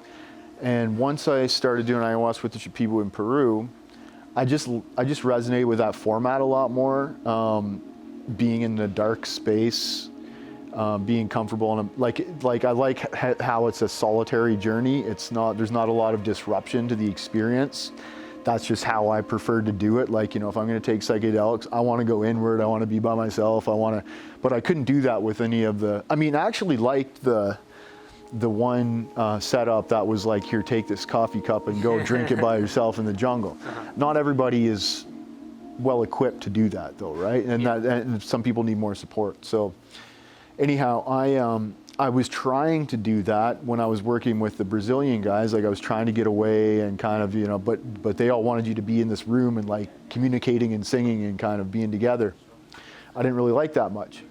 And once I started doing ayahuasca with the Shipibo in Peru, I just resonated with that format a lot more. Being in the dark space, being comfortable, and I like how it's a solitary journey. There's not a lot of disruption to the experience. That's just how I prefer to do it. If I'm going to take psychedelics, I want to go inward. I want to be by myself. But I couldn't do that with any of the. I actually liked the one setup that was here, take this coffee cup and go drink it by yourself in the jungle. Not everybody is well equipped to do that, though, right? And some people need more support. So, anyhow, I was trying to do that when I was working with the Brazilian guys. I was trying to get away and kind of, but they all wanted you to be in this room and communicating and singing and kind of being together. I didn't really like that much.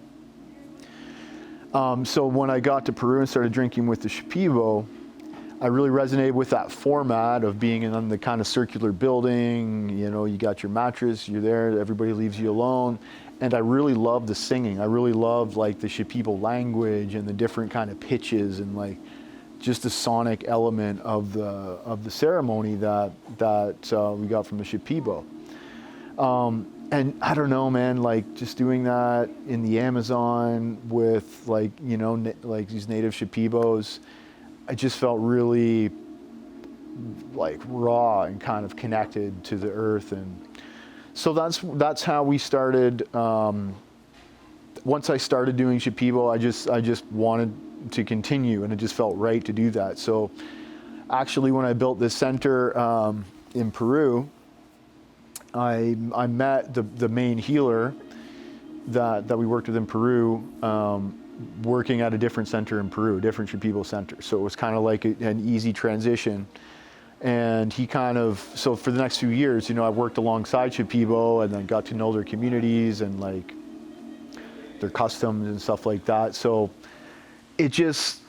So when I got to Peru and started drinking with the Shipibo, I really resonated with that format of being in the kind of circular building. You know, you got your mattress, you're there, everybody leaves you alone. And I really loved the singing. I really loved like the Shipibo language and the different kind of pitches and like just the sonic element of the ceremony that we got from the Shipibo. And I don't know, man, like just doing that in the Amazon with like, you know, like these native Shipibos, I just felt really like raw and kind of connected to the earth. And so that's how we started. Once I started doing Shipibo, I just wanted to continue, and it just felt right to do that. So actually when I built this center in Peru, I met the main healer that we worked with in Peru, working at a different center in Peru, a different Shipibo center. So it was kind of like an easy transition. And he kind of, so for the next few years, you know, I worked alongside Shipibo and then got to know their communities and like their customs and stuff like that. So it just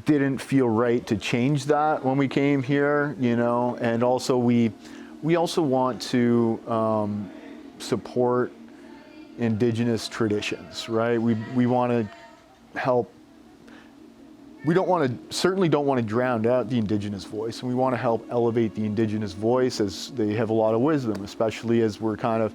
didn't feel right to change that when we came here, you know. And also we also want to support indigenous traditions, right? We want to help. We certainly don't want to drown out the indigenous voice, and we want to help elevate the indigenous voice, as they have a lot of wisdom, especially as we're kind of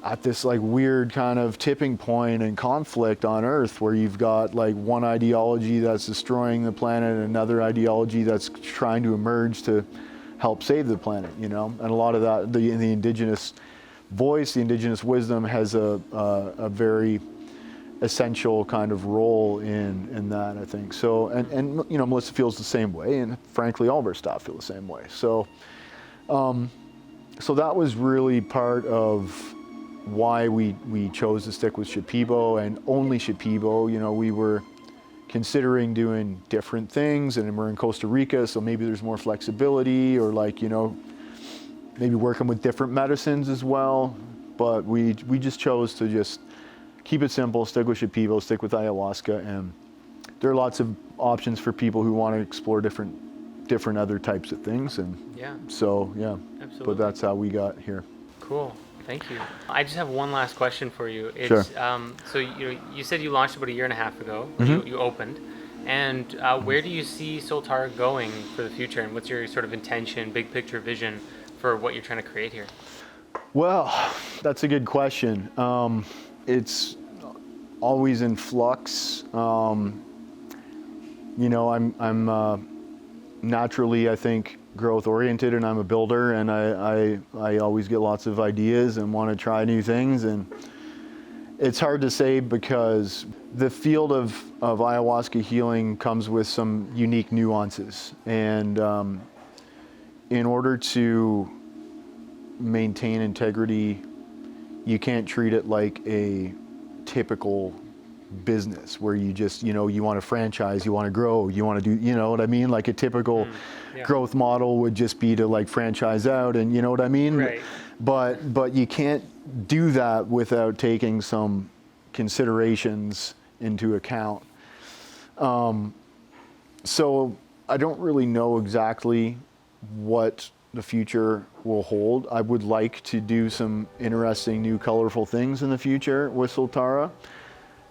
at this like weird kind of tipping point and conflict on Earth, where you've got like one ideology that's destroying the planet and another ideology that's trying to emerge to help save the planet, you know. And a lot of that, the indigenous voice, the indigenous wisdom has a very essential kind of role in that, I think. So, and you know, Melissa feels the same way, and frankly, all of our staff feel the same way. So, so that was really part of why we chose to stick with Shipibo and only Shipibo. You know, we were considering doing different things, and we're in Costa Rica, so maybe there's more flexibility, or like, you know, maybe working with different medicines as well. But we just chose to just keep it simple, stick with Shipibo, stick with ayahuasca, and there are lots of options for people who want to explore different other types of things. And Yeah. so, yeah, Absolutely. but that's how we got here. Cool. Thank you. I just have one last question for you. It's, Sure. So you said you launched about a year and a half ago. Mm-hmm. You opened, and where do you see Soltara going for the future? And what's your sort of intention, big picture vision for what you're trying to create here? Well, that's a good question. It's always in flux. You know, I'm naturally, I think, growth oriented, and I'm a builder, and I always get lots of ideas and want to try new things. And it's hard to say, because the field of ayahuasca healing comes with some unique nuances, and in order to maintain integrity, you can't treat it like a typical business where you just, you know, you want to franchise, you want to grow, you want to do, you know what I mean? Like a typical growth model would just be to like franchise out, and you know what I mean? Right. But you can't do that without taking some considerations into account. So I don't really know exactly what the future will hold. I would like to do some interesting, new, colorful things in the future with Soltara,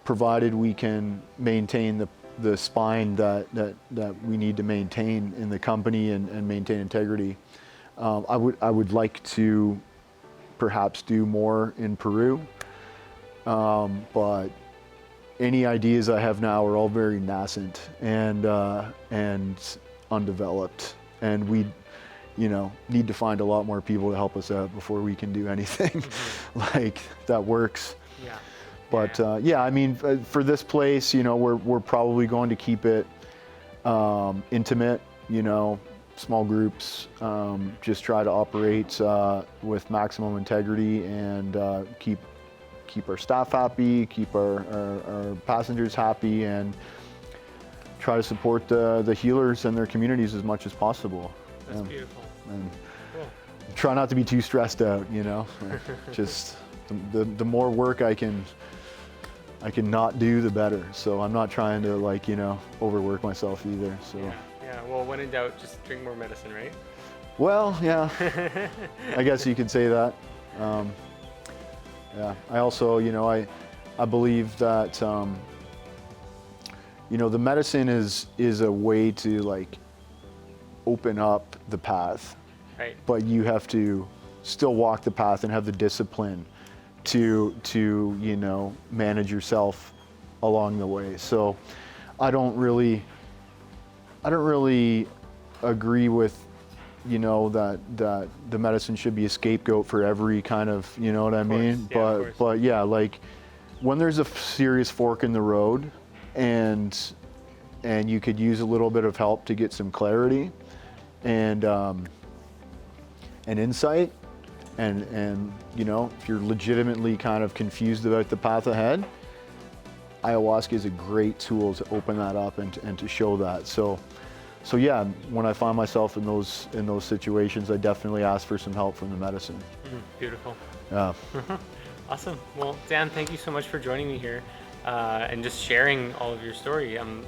provided we can maintain the spine that we need to maintain in the company and maintain integrity. I would like to perhaps do more in Peru, but any ideas I have now are all very nascent and undeveloped, and we, you know, need to find a lot more people to help us out before we can do anything like that works. Yeah. But yeah, I mean, for this place, you know, we're probably going to keep it intimate, you know, small groups, just try to operate with maximum integrity, and keep our staff happy, keep our passengers happy, and try to support the healers and their communities as much as possible. That's beautiful. And Cool. try not to be too stressed out, you know. Just the more work I can not do, the better. So I'm not trying to, like, you know, overwork myself either. So Yeah. Yeah, well, when in doubt, just drink more medicine, right? Well, yeah, I guess you could say that. Yeah, I also, I believe that, the medicine is a way to like open up the path, Right. but you have to still walk the path and have the discipline to manage yourself along the way. So I don't really agree with that the medicine should be a scapegoat for every kind of, you know what I mean? Yeah, But yeah, like when there's a serious fork in the road and you could use a little bit of help to get some clarity and insight, and if you're legitimately kind of confused about the path ahead, ayahuasca is a great tool to open that up and to show that. So yeah, when I find myself in those situations, I definitely ask for some help from the medicine. Beautiful. Yeah. Awesome. Well, Dan, thank you so much for joining me here and just sharing all of your story. I'm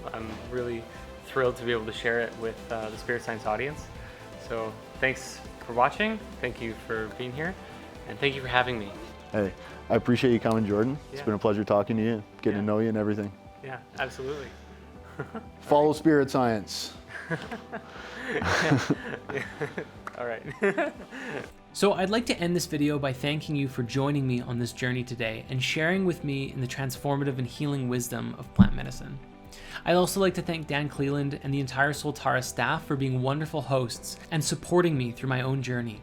really thrilled to be able to share it with the Spirit Science audience. So thanks for watching. Thank you for being here, and thank you for having me. Hey, I appreciate you coming, Jordan. It's Yeah. been a pleasure talking to you, getting to know you and everything. Yeah, absolutely. Follow Spirit Science. All right. So I'd like to end this video by thanking you for joining me on this journey today and sharing with me in the transformative and healing wisdom of plant medicine. I'd also like to thank Dan Cleland and the entire Soltara staff for being wonderful hosts and supporting me through my own journey.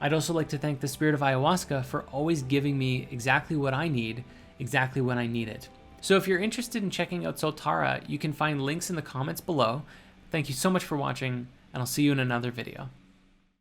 I'd also like to thank the spirit of ayahuasca for always giving me exactly what I need, exactly when I need it. So if you're interested in checking out Soltara, you can find links in the comments below. Thank you so much for watching, and I'll see you in another video.